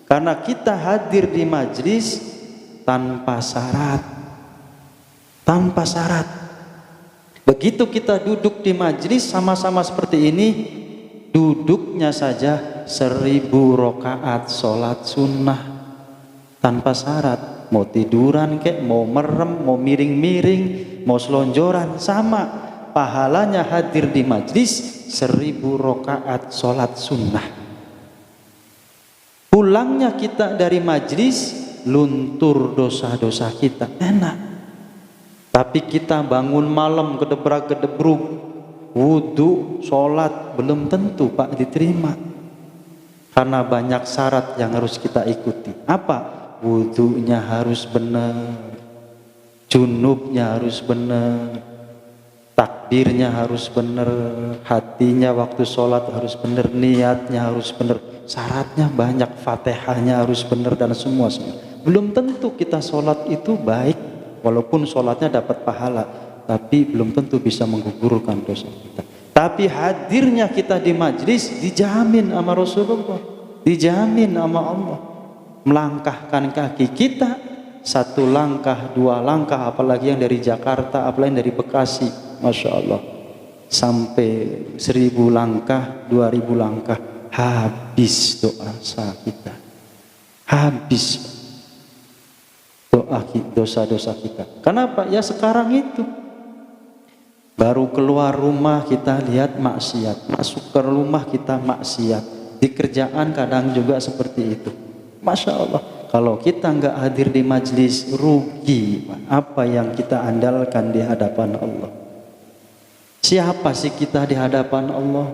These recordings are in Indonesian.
Karena kita hadir di majlis tanpa syarat. Tanpa syarat. Begitu kita duduk di majlis sama-sama seperti ini, duduknya saja 1000 rakaat sholat sunnah tanpa syarat. Mau tiduran kek, mau merem, mau miring-miring, mau selonjoran, sama. Pahalanya hadir di majlis 1000 rakaat sholat sunnah. Pulangnya kita dari majlis, luntur dosa-dosa kita, enak. Tapi kita bangun malam gedebrak-gedebruk, wudu, sholat, belum tentu Pak diterima. Karena banyak syarat yang harus kita ikuti. Apa? Wudunya harus benar, junubnya harus benar, takbirnya harus benar, hatinya waktu sholat harus benar, niatnya harus benar, syaratnya banyak, fatihahnya harus benar dan semua. Belum tentu kita sholat itu baik, walaupun sholatnya dapat pahala, tapi belum tentu bisa menggugurkan dosa kita. Tapi hadirnya kita di majlis dijamin sama Rasulullah, dijamin sama Allah. Melangkahkan kaki kita 1 langkah, 2 langkah, apalagi yang dari Jakarta, apalagi yang dari Bekasi, Masya Allah, sampai 1000 langkah, 2000 langkah, habis doa kita, habis dosa-dosa kita. Kenapa? Ya sekarang itu baru keluar rumah kita lihat maksiat, masuk ke rumah kita maksiat, di kerjaan kadang juga seperti itu. Masya Allah, kalau kita nggak hadir di majlis, rugi. Apa yang kita andalkan di hadapan Allah? Siapa sih kita di hadapan Allah?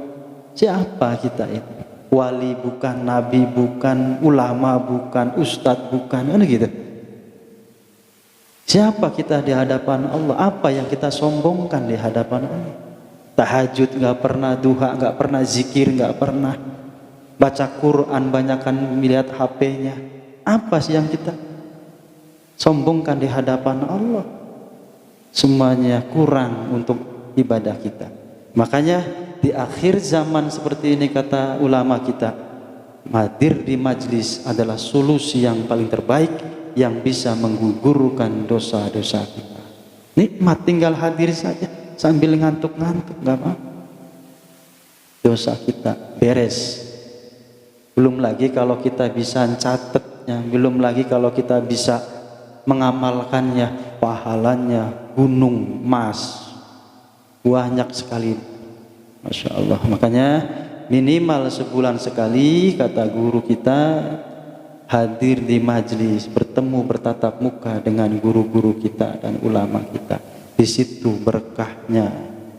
Siapa kita itu? Wali bukan, nabi bukan, ulama bukan, ustadz bukan, kan gitu. Siapa kita di hadapan Allah? Apa yang kita sombongkan di hadapan Allah? Tahajud nggak pernah, duha nggak pernah, zikir nggak pernah, baca Quran banyakkan melihat HP-nya. Apa sih yang kita sombongkan di hadapan Allah? Semuanya kurang untuk ibadah kita. Makanya di akhir zaman seperti ini, kata ulama kita, hadir di majlis adalah solusi yang paling terbaik yang bisa menggugurkan dosa-dosa kita. Nikmat tinggal hadir saja sambil ngantuk-ngantuk, nggak apa-apa. Dosa kita beres. Belum lagi kalau kita bisa catatnya, belum lagi kalau kita bisa mengamalkannya, pahalanya gunung emas, banyak sekali. Masya Allah. Makanya minimal sebulan sekali, kata guru kita, hadir di majlis, bertemu bertatap muka dengan guru-guru kita dan ulama kita. Di situ berkahnya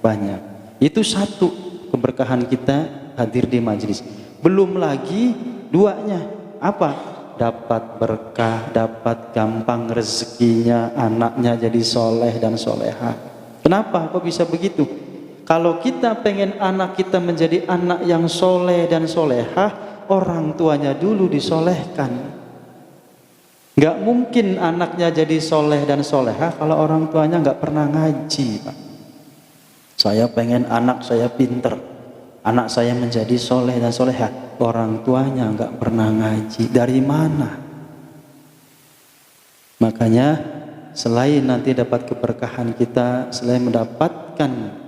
banyak. Itu satu keberkahan kita hadir di majlis. Belum lagi duanya, apa? Dapat berkah, dapat gampang rezekinya, anaknya jadi soleh dan soleha. Kenapa? Kok bisa begitu? Kalau kita pengen anak kita menjadi anak yang soleh dan soleha, orang tuanya dulu disolehkan. Nggak mungkin anaknya jadi soleh dan soleha kalau orang tuanya nggak pernah ngaji, Pak. Saya pengen anak saya pinter, anak saya menjadi soleh dan soleha, orang tuanya nggak pernah ngaji, dari mana? Makanya selain nanti dapat keberkahan kita, selain mendapatkan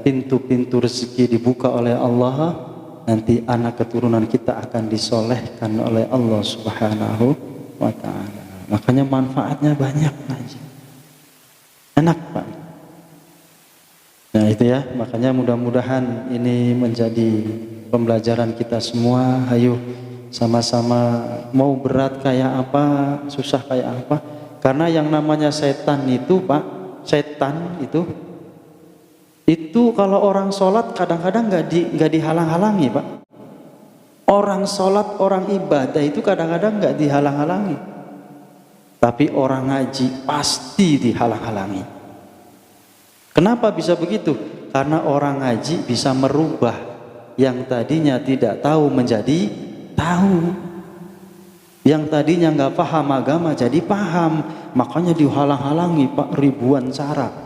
pintu-pintu rezeki dibuka oleh Allah, nanti anak keturunan kita akan disolehkan oleh Allah Subhanahu wa ta'ala. Makanya manfaatnya banyak ngaji, enak Pak. Nah itu ya, makanya mudah-mudahan ini menjadi pembelajaran kita semua. Ayo sama-sama, mau berat kayak apa, susah kayak apa. Karena yang namanya setan itu Pak, setan itu kalau orang sholat kadang-kadang nggak dihalang-halangi Pak. Orang sholat, orang ibadah itu kadang-kadang nggak dihalang-halangi. Tapi orang ngaji pasti dihalang-halangi. Kenapa bisa begitu? Karena orang ngaji bisa merubah yang tadinya tidak tahu menjadi tahu, yang tadinya nggak paham agama jadi paham. Makanya dihalang-halangi Pak, ribuan cara.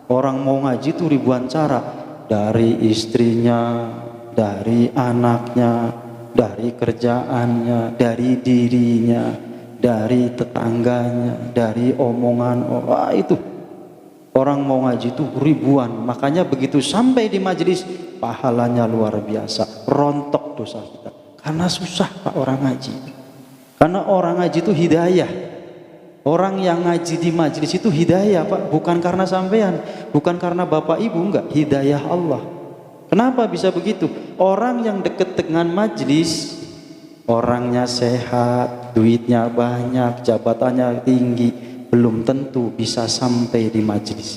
Orang mau ngaji itu ribuan cara, dari istrinya, dari anaknya, dari kerjaannya, dari dirinya, dari tetangganya, dari omongan orang. Itu orang mau ngaji itu ribuan. Makanya begitu sampai di majelis, pahalanya luar biasa, rontok dosa kita. Karena susah Pak orang ngaji. Karena orang ngaji itu hidayah. Orang yang ngaji di majelis itu hidayah Pak, bukan karena sampean, bukan karena bapak ibu, enggak, hidayah Allah. Kenapa bisa begitu? Orang yang dekat dengan majelis, orangnya sehat, duitnya banyak, jabatannya tinggi, belum tentu bisa sampai di majelis.